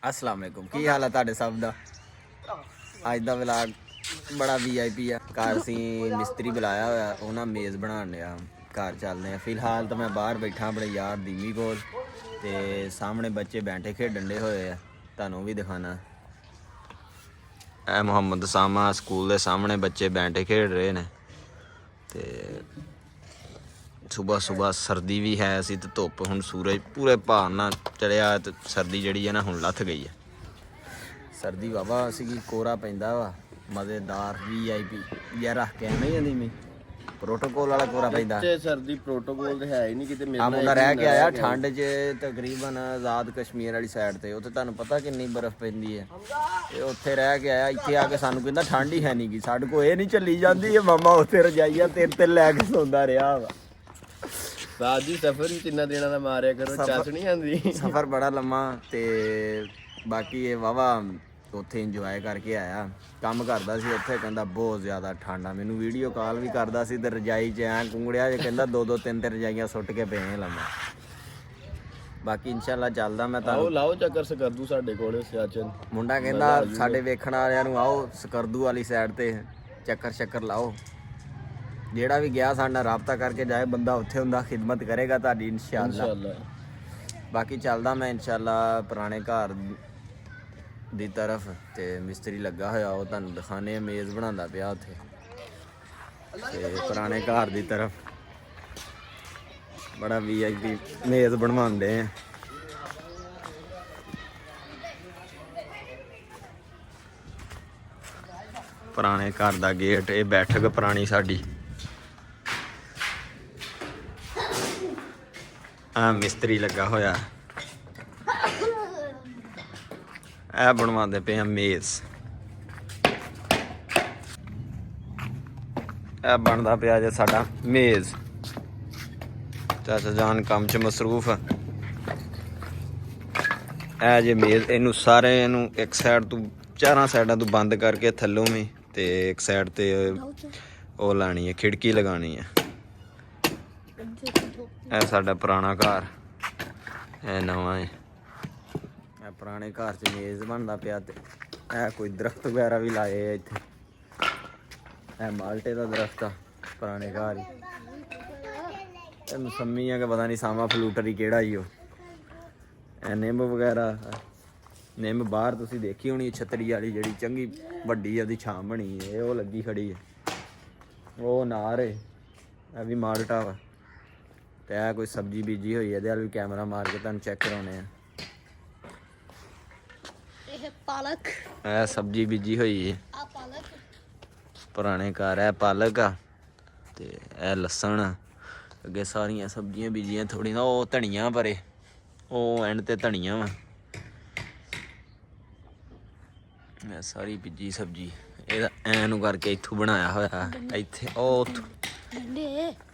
अस्सलाम वालेकुम की हाल है तुहाडे सब दा। अज दा व्लॉग बड़ा VIP है। घर असी मिस्त्री बुलाया होया, वो ना मेज़ बनाने लिया। घर चलते हैं। फिलहाल तो मैं बाहर बैठा अपने यार दीमी कोल ते सामने बच्चे बैठे खेडन दे होए आ, तुहानूं भी दिखाना। ए मुहम्मद सामा स्कूल के सामने बच्चे बैठे खेड रहे ने ते सुबह सुबह सर्दी भी है सी ते धुप्प हुण सूरज पूरे भार नाल चढ़िया ते सर्दी जिहड़ी है ना हुण लथ गई है। सर्दी वाहवा सीगी, कोहरा पैंदा वा मज़ेदार VIP या रख के नहीं आंदी मैं प्रोटोकॉल वाला कोहरा पैंदा। सर्दी प्रोटोकॉल ते है ही नहीं किते। आ मुंडा रह के आया ठंड च तकरीबन आज़ाद कश्मीर वाली साइड ते उत्थे तुहानूं पता किन्नी बर्फ पैंदी है ते उत्थे रह के आया। इत्थे आके सानूं कहंदा ठंड ही है नहीं गी, साडे कोल ये नहीं चली जांदी है मामा उत्थे रजाइया तेरे ते लैके सौंदा रहा वा। बाजी सफर भी किन्ना दिना दा मारिया करो, चस नहीं आंदी। सफ़र बड़ा लम्मा ते बाकी ये वाहवा उत्थे इंजॉय करके आया। काम करदा सी उत्थे, कहंदा बहुत ज़्यादा ठंड आ। मैनूं वीडियो कॉल भी करदा सी ते रजाई च ऐ कुंगड़िया जे कहंदा दो तीन रजाइयां सुੱਟ के पे लम्मा। बाकी इंशाअल्लाह ਚੱਲਦਾ मैं आओ लाओ चक्कर ਸਕਰਦੂ ਸਾਡੇ ਕੋਲੇ ਸਿਆਚਨ। ਮੁੰਡਾ ਕਹਿੰਦਾ ਸਾਡੇ ਵੇਖਣ ਵਾਲਿਆਂ ਨੂੰ ਆਓ ਸਕਰਦੂ ਵਾਲੀ ਸਾਈਡ ਤੇ ਚੱਕਰ ਲਾਓ। ਜਿਹੜਾ ਵੀ ਗਿਆ ਸਾਡੇ ਨਾਲ ਰਾਬਤਾ ਕਰਕੇ ਜਾਏ, ਬੰਦਾ ਉੱਥੇ ਹੁੰਦਾ ਖਿਦਮਤ ਕਰੇਗਾ ਤੁਹਾਡੀ इंशाअल्लाह। बाकी ਚੱਲਦਾ मैं इंशाअल्लाह ਪੁਰਾਣੇ ਘਰ ਦੀ ਤਰਫ ਤੇ ਮਿਸਤਰੀ ਲੱਗਾ ਹੋਇਆ, ਉਹ ਤੁਹਾਨੂੰ ਦਿਖਾਣੇ। ਮੇਜ਼ ਬਣਾਉਂਦਾ ਪਿਆ ਉੱਥੇ ਤੇ ਪੁਰਾਣੇ ਘਰ ਦੀ ਤਰਫ ਬੜਾ VIP ਮੇਜ਼ ਬਣਵਾਉਂਦੇ ਆ। ਪੁਰਾਣੇ ਘਰ ਦਾ ਗੇਟ, ਇਹ ਬੈਠਕ ਪੁਰਾਣੀ ਸਾਡੀ। ਆ ਮਿਸਤਰੀ ਲੱਗਾ ਹੋਇਆ, ਇਹ ਬਣਵਾਉਂਦੇ ਪਏ ਆ ਮੇਜ਼। ਇਹ ਬਣਦਾ ਪਿਆ ਜੇ ਸਾਡਾ ਮੇਜ਼। ਚਾਚਾ ਜਾਨ ਕੰਮ 'ਚ ਮਸਰੂਫ ਆ। ਇਹ ਜੇ ਮੇਜ਼, ਇਹਨੂੰ ਸਾਰੇ ਇਹਨੂੰ ਇੱਕ ਸਾਈਡ ਤੋਂ ਚਾਰਾਂ ਸਾਈਡਾਂ ਤੋਂ ਬੰਦ ਕਰਕੇ ਥੱਲੋਂ ਵੀ ਤੇ ਇੱਕ ਸਾਈਡ ਤੇ ਉਹ ਲਾਣੀ ਹੈ, ਖਿੜਕੀ ਲਗਾਣੀ ਹੈ। ਇਹ ਸਾਡਾ ਪੁਰਾਣਾ ਘਰ, ਇਹ ਨਵਾਂ ਹੈ। ਇਹ ਪੁਰਾਣੇ ਘਰ 'ਚ ਮੇਜ਼ ਬਣਦਾ ਪਿਆ ਤੇ ਇਹ ਕੋਈ ਦਰਖਤ ਵਗੈਰਾ ਵੀ ਲਾਏ ਆ ਇੱਥੇ। ਇਹ ਮਾਲਟੇ ਦਾ ਦਰਖਤ ਆ ਪੁਰਾਣੇ ਘਰ ਹੀ। ਇਹ ਮਸੰਮੀ ਆ ਕਿ ਪਤਾ ਨਹੀਂ ਸਾਮਾ ਫਲੂਟਰ ਹੀ ਕਿਹੜਾ ਹੀ ਉਹ। ਇਹ ਨਿੰਮ ਵਗੈਰਾ, ਨਿੰਮ ਬਾਹਰ ਤੁਸੀਂ ਦੇਖੀ ਹੋਣੀ ਛਤਰੀ ਵਾਲੀ ਜਿਹੜੀ ਚੰਗੀ ਵੱਡੀ ਉਹਦੀ ਛਾਂ ਬਣੀ ਹੈ, ਉਹ ਲੱਗੀ ਖੜੀ ਹੈ। ਉਹ ਨਾਰ ਹੈ, ਇਹ ਵੀ ਮਾਲਟਾ ਵਾ। ਤੇ ਇਹ ਕੋਈ ਸਬਜ਼ੀ ਬੀਜੀ ਹੋਈ ਹੈ, ਇਹਦੇ ਵੱਲ ਵੀ ਕੈਮਰਾ ਮਾਰ ਕੇ ਤੁਹਾਨੂੰ ਚੈੱਕ ਕਰਾਉਣੇ ਆ। ਇਹ ਪਾਲਕ, ਇਹ ਸਬਜ਼ੀ ਬੀਜੀ ਹੋਈ ਹੈ ਪੁਰਾਣੇ ਘਰ। ਇਹ ਪਾਲਕ ਆ ਤੇ ਇਹ ਲਸਣ ਆ। ਅੱਗੇ ਸਾਰੀਆਂ ਸਬਜ਼ੀਆਂ ਬੀਜੀਆਂ ਥੋੜ੍ਹੀਆਂ। ਉਹ ਧਨੀਆ ਪਰੇ, ਉਹ ਐਂਡ ਤੇ ਧਨੀਆ ਵਾ। ਇਹ ਸਾਰੀ ਬੀਜੀ ਸਬਜ਼ੀ ਇਹਦਾ ਐਂ ਨੂੰ ਕਰਕੇ ਇੱਥੋਂ ਬਣਾਇਆ ਹੋਇਆ। ਇੱਥੇ ਉਹ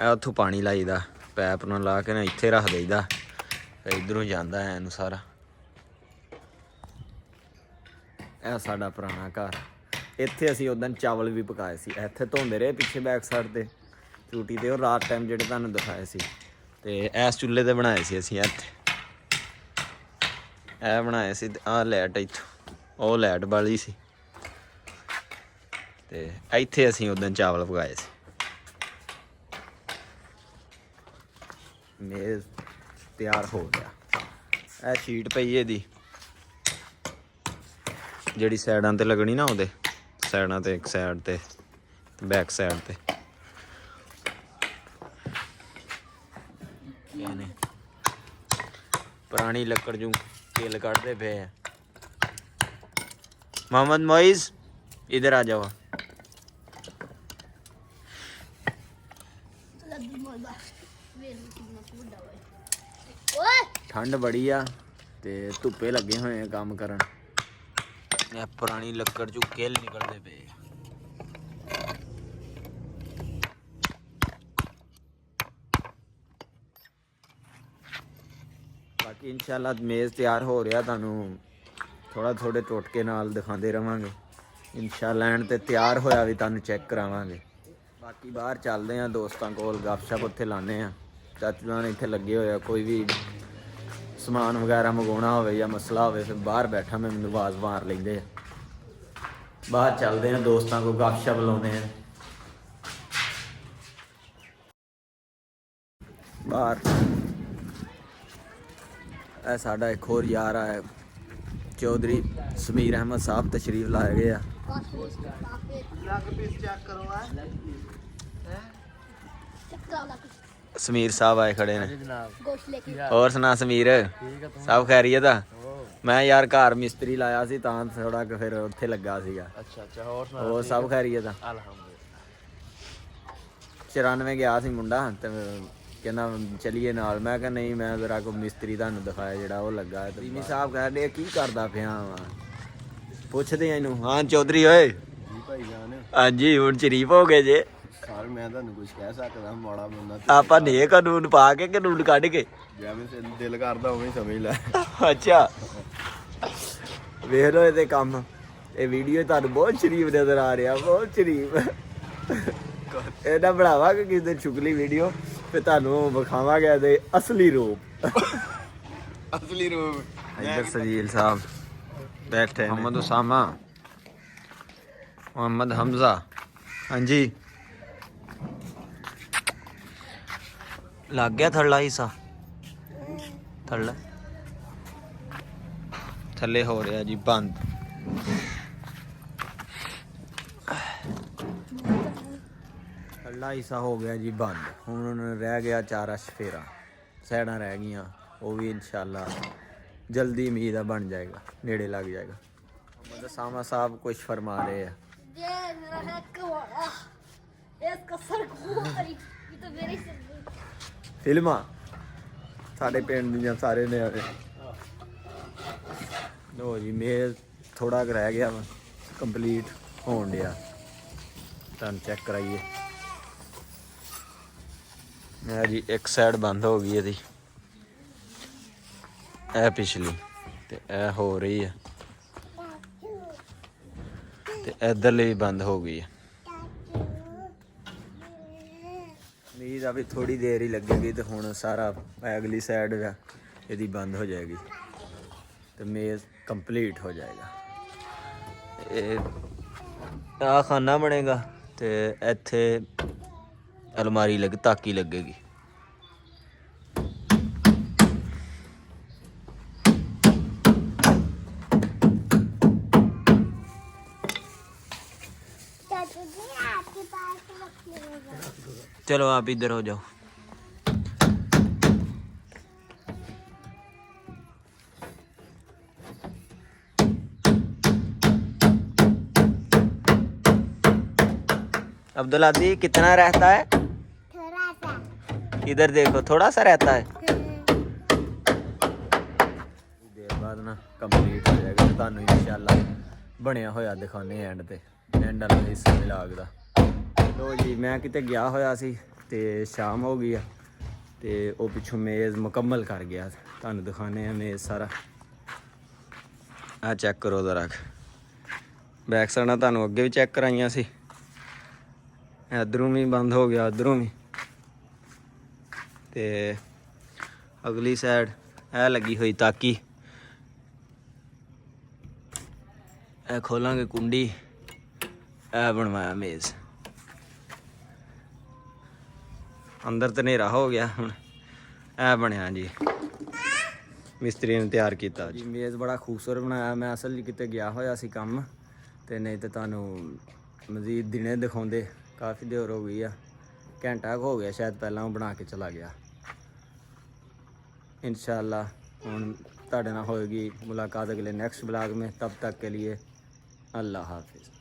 ਉੱਥੋਂ ਪਾਣੀ ਲਾਈਦਾ, ਪੈਪ ਨਾਲ ਲਾ ਕੇ ਨਾ ਇੱਥੇ ਰੱਖ ਦਈਦਾ, ਫਿਰ ਇੱਧਰੋਂ ਜਾਂਦਾ ਐਂ ਨੂੰ ਸਾਰਾ। ਇਹ ਸਾਡਾ ਪੁਰਾਣਾ ਘਰ। ਇੱਥੇ ਅਸੀਂ ਉਦੋਂ ਚਾਵਲ ਵੀ ਪਕਾਏ ਸੀ, ਇੱਥੇ ਧੋਂਦੇ ਰਹੇ ਪਿੱਛੇ ਬੈਕ ਸਾਈਡ ਤੇ ਟੂਟੀ ਤੇ। ਉਹ ਰਾਤ ਟਾਈਮ ਜਿਹੜੇ ਤੁਹਾਨੂੰ ਦਿਖਾਏ ਸੀ ਤੇ ਇਸ ਚੁੱਲ੍ਹੇ ਤੇ ਬਣਾਏ ਸੀ ਅਸੀਂ। ਇੱਥੇ ਇਹ ਬਣਾਏ ਸੀ। ਆਹ ਲਾਈਟ ਇੱਥੋਂ, ਉਹ ਲਾਈਟ ਵਾਲੀ ਸੀ ਤੇ ਇੱਥੇ ਅਸੀਂ ਉਦੋਂ ਚਾਵਲ ਪਕਾਏ ਸੀ। ਮੇਜ਼ ਤਿਆਰ ਹੋ ਗਿਆ। ਇਹ ਸ਼ੀਟ ਪਈ ਇਹਦੀ ਜਿਹੜੀ ਸਾਈਡਾਂ ਤੇ ਲੱਗਣੀ ਨਾ, ਉਹਦੇ ਸਾਈਡਾਂ ਤੇ, ਇੱਕ ਸਾਈਡ ਤੇ ਬੈਕ ਸਾਈਡ ਤੇ। ਇਹਨੇ ਪੁਰਾਣੀ ਲੱਕੜ ਜੂ ਕਿੱਲ ਕੱਢਦੇ ਪਏ ਆ। मोहम्मद मोइज इधर आ जाओ। ठंड बड़ी आ ते धुप्पे लगे हुए हैं काम करन। पुरानी लक्कड़ चो किल निकलते पे। बाकी इंशाल्लाह मेज़ तैयार हो रहा, तुहानू थोड़े टोटके नाल दिखाते रहांगे इंशाअल्लाह। एंड ते तैयार होया भी तुहानू चेक करावांगे। बाकी बाहर चलते हैं दोस्तों कोल, गपशप उत्थे लाने। चाचू जान इत्थे लगे होए, कोई भी ਸਮਾਨ ਵਗੈਰਾ ਮੰਗਾਉਣਾ ਹੋਵੇ ਜਾਂ ਮਸਲਾ ਹੋਵੇ ਫਿਰ ਬਾਹਰ ਬੈਠਾ ਮੈਂ, ਮੈਨੂੰ ਆਵਾਜ਼ ਮਾਰ ਲੈਂਦੇ ਆ। ਬਾਹਰ ਚੱਲਦੇ ਆ, ਦੋਸਤਾਂ ਕੋਲ ਗੱਪਸ਼ਪ ਲਾਉਂਦੇ ਆ ਬਾਹਰ। ਇਹ ਸਾਡਾ ਇੱਕ ਹੋਰ ਯਾਰ ਆ ਚੌਧਰੀ ਸਮੀਰ ਅਹਿਮਦ ਸਾਹਿਬ ਤਸ਼ਰੀਫ ਲਾਏ ਗਏ ਆ। ਸਮੀਰ ਸਾਹਿਬ ਆਏ ਖੜੇ ਨੇ। ਹੋਰ ਸੁਣਾ ਸਮੀਰ, ਸਭ ਖੈਰੀਅਤ ਆ? ਮੈਂ ਯਾਰ ਘਰ ਮਿਸਤਰੀ ਲਾਇਆ ਸੀ ਤਾਂ ਥੋੜਾ ਫਿਰ ਉੱਥੇ ਲੱਗਾ ਸੀਗਾ। ਅੱਛਾ ਹੋਰ ਸੁਣਾ? ਹੋਰ ਸਭ ਖੈਰੀਅਤ ਆ? ਅਲਹਮਦੁਲਿਲਾ। 94 ਗਿਆ ਸੀ ਮੁੰਡਾ ਤੇ ਕਹਿੰਦਾ ਚਲੀਏ ਨਾਲ। ਮੈਂ ਕਿਹਾ ਨਹੀਂ, ਮੈਂ ਜ਼ਰਾ ਕੋਈ ਮਿਸਤਰੀ ਤੁਹਾਨੂੰ ਦਿਖਾਇਆ ਜਿਹੜਾ ਉਹ ਲੱਗਾ ਹੈ। ਰੀਮੀ ਸਾਹਿਬ ਕਹਿੰਦੇ ਕੀ ਕਰਦਾ ਪਿਆ ਵਾ, ਪੁੱਛਦੇ ਆ ਇਹਨੂੰ। ਹਾਂ ਚੌਧਰੀ ਓਏ। ਜੀ ਭਾਈ ਜਾਨ। ਹਾਂਜੀ ਹੁਣ ਸ਼ਰੀਫ ਹੋ ਗਏ ਜੇ। ਸਰ ਮੈਂ ਤੁਹਾਨੂੰ ਕੁਝ ਕਹਿ ਸਕਦਾ ਮਾੜਾ ਬੰਦਾ? ਆਪਾਂ ਨੇ ਕਾਨੂੰਨ ਪਾ ਕੇ ਕਾਨੂੰਨ ਕੱਢ ਕੇ ਜਿਵੇਂ ਦਿਲ ਕਰਦਾ ਉਵੇਂ ਸਮਝ ਲੈ। ਅੱਛਾ ਵੇਖ ਲੋ ਇਹਦੇ ਕੰਮ। ਇਹ ਵੀਡੀਓ ਤੁਹਾਨੂੰ ਬਹੁਤ ਸ਼ਰੀਫ ਨਜ਼ਰ ਆ ਰਿਹਾ, ਬਹੁਤ ਸ਼ਰੀਫ। ਇਹਦਾ ਬਣਾਵਾਂਗੇ ਕਿਸੇ ਦਿਨ ਸ਼ੁਕਲੀ ਵੀਡੀਓ, ਫਿਰ ਤੁਹਾਨੂੰ ਵਿਖਾਵਾਂਗੇ ਇਹਦੇ ਅਸਲੀ ਰੂਪ। ਅਸਲੀ ਰੂਪ। ਇੱਧਰ ਸਜੀਲ ਸਾਹਿਬ ਬੈਠੇ, ਮੁਹੰਮਦ ਉਸਾਮਾ, ਮੁਹੰਮਦ ਹਮਜ਼ਾ। ਹਾਂਜੀ ਲੱਗ ਗਿਆ ਥੱਲਾ ਹਿੱਸਾ, ਥੱਲਾ ਥੱਲੇ ਹੋ ਰਿਹਾ ਜੀ ਬੰਦ। ਥੱਲਾ ਹਿੱਸਾ ਹੋ ਗਿਆ ਜੀ ਬੰਦ। ਹੁਣ ਰਹਿ ਗਿਆ ਚਾਰਾ ਸ਼ਫੇਰਾ, ਸਾਈਡਾਂ ਰਹਿ ਗਈਆਂ, ਉਹ ਵੀ ਇਨਸ਼ਾਅੱਲਾ ਜਲਦੀ ਉਮੀਦ ਆ ਬਣ ਜਾਏਗਾ, ਨੇੜੇ ਲੱਗ ਜਾਏਗਾ। ਮੁਹੰਮਦ ਸਾਮਾ ਸਾਹਿਬ ਕੁਝ ਫਰਮਾ ਰਹੇ ਆ। ये मेरा है कवाड़ा, इसका सर घूम रही, ये तो मेरी सर। ਫਿਲਮਾਂ ਸਾਡੇ ਪਿੰਡ ਦੀਆਂ ਸਾਰੇ ਨੇ ਆਵੇ। ਲੋ ਜੀ ਮੇਲ ਥੋੜਾ ਕੁ ਰਹਿ ਗਿਆ ਵਾ ਕੰਪਲੀਟ ਹੋਣ ਡਿਆ, ਤੁਹਾਨੂੰ ਚੈੱਕ ਕਰਾਈਏ। ਇਹ ਜੀ ਇੱਕ ਸਾਈਡ ਬੰਦ ਹੋ ਗਈ ਇਹਦੀ, ਇਹ ਪਿਛਲੀ ਤੇ ਇਹ ਹੋ ਰਹੀ ਹੈ ਤੇ ਇੱਧਰਲੀ ਵੀ ਬੰਦ ਹੋ ਗਈ ਹੈ। ਉਮੀਦ ਆ ਵੀ ਥੋੜੀ ਦੇਰ ਹੀ ਲੱਗੇਗੀ ਤੇ ਹੁਣ ਸਾਰਾ ਅਗਲੀ ਸਾਈਡ ਇਹਦੀ ਬੰਦ ਹੋ ਜਾਏਗੀ ਤੇ ਮੇਜ਼ ਕੰਪਲੀਟ ਹੋ ਜਾਏਗਾ। ਇਹ ਆ ਖਾਨਾ ਬਣੇਗਾ ਤੇ ਇੱਥੇ ਅਲਮਾਰੀ ਲੱਗ ਤਾਕੀ ਲੱਗੇਗੀ। चलो आप इधर हो जाओ। अब्दुल आदी कितना रहता है? थोड़ा सा। इधर देखो थोड़ा सा रहता है। देर बाद ना कंप्लीट हो जाएगा, ਤੁਹਾਨੂੰ इंशाल्लाह ਬਣਿਆ ਹੋਇਆ ਦਿਖਾਣੇ ਐਂਡ ਤੇ, ਐਂਡ ਵਾਲਾ ਹਿੱਸਾ ਵਲੌਗ ਦਾ। ਲੋ ਜੀ ਮੈਂ ਕਿਤੇ ਗਿਆ ਹੋਇਆ ਸੀ ਤੇ ਸ਼ਾਮ ਹੋ ਗਈ ਆ ਤੇ ਉਹ ਪਿੱਛੋਂ ਮੇਜ਼ ਮੁਕੰਮਲ ਕਰ ਗਿਆ। ਤੁਹਾਨੂੰ ਦਿਖਾਣੇ ਆ ਮੇਜ਼ ਸਾਰਾ। ਆ ਚੈੱਕ ਕਰੋ ਜ਼ਰਾ, ਬੈਕ ਸਾਈਡ ਨਾਲ ਤੁਹਾਨੂੰ ਅੱਗੇ ਵੀ ਚੈੱਕ ਕਰਾਈਆਂ ਸੀ। ਇਧਰੋਂ ਵੀ ਬੰਦ ਹੋ ਗਿਆ, ਇਧਰੋਂ ਵੀ। ਤੇ ਅਗਲੀ ਸਾਈਡ ਇਹ ਲੱਗੀ ਹੋਈ ਤਾਕੀ, ਇਹ ਖੋਲਾਂਗੇ ਕੁੰਡੀ, ਇਹ ਬਣਵਾਇਆ ਮੇਜ਼। ਅੰਦਰ ਤੇ ਹਨੇਰਾ ਹੋ ਗਿਆ, ਹੁਣ ਇਹ ਬਣਿਆ ਜੀ, ਮਿਸਤਰੀ ਨੇ ਤਿਆਰ ਕੀਤਾ ਜੀ। ਮੇਜ਼ ਬੜਾ ਖੂਬਸੂਰਤ ਬਣਾਇਆ। ਮੈਂ ਅਸਲ ਕਿਤੇ ਗਿਆ ਹੋਇਆ ਸੀ ਕੰਮ, ਤੇ ਨਹੀਂ ਤੇ ਤੁਹਾਨੂੰ ਮਜ਼ੀਦ ਦਿਨੇ ਦਿਖਾਉਂਦੇ। ਕਾਫੀ ਦੇਰ ਹੋ ਗਈ ਆ, ਘੰਟਾ ਹੋ ਗਿਆ ਸ਼ਾਇਦ, ਪਹਿਲਾਂ ਉਹ ਬਣਾ ਕੇ ਚਲਾ ਗਿਆ। इंशाल्लाह ਹੁਣ ਤੁਹਾਡੇ ਨਾਲ ਹੋਏਗੀ ਮੁਲਾਕਾਤ ਅਗਲੇ नेक्स्ट ब्लॉग में। तब तक के लिए अल्लाह हाफिज़।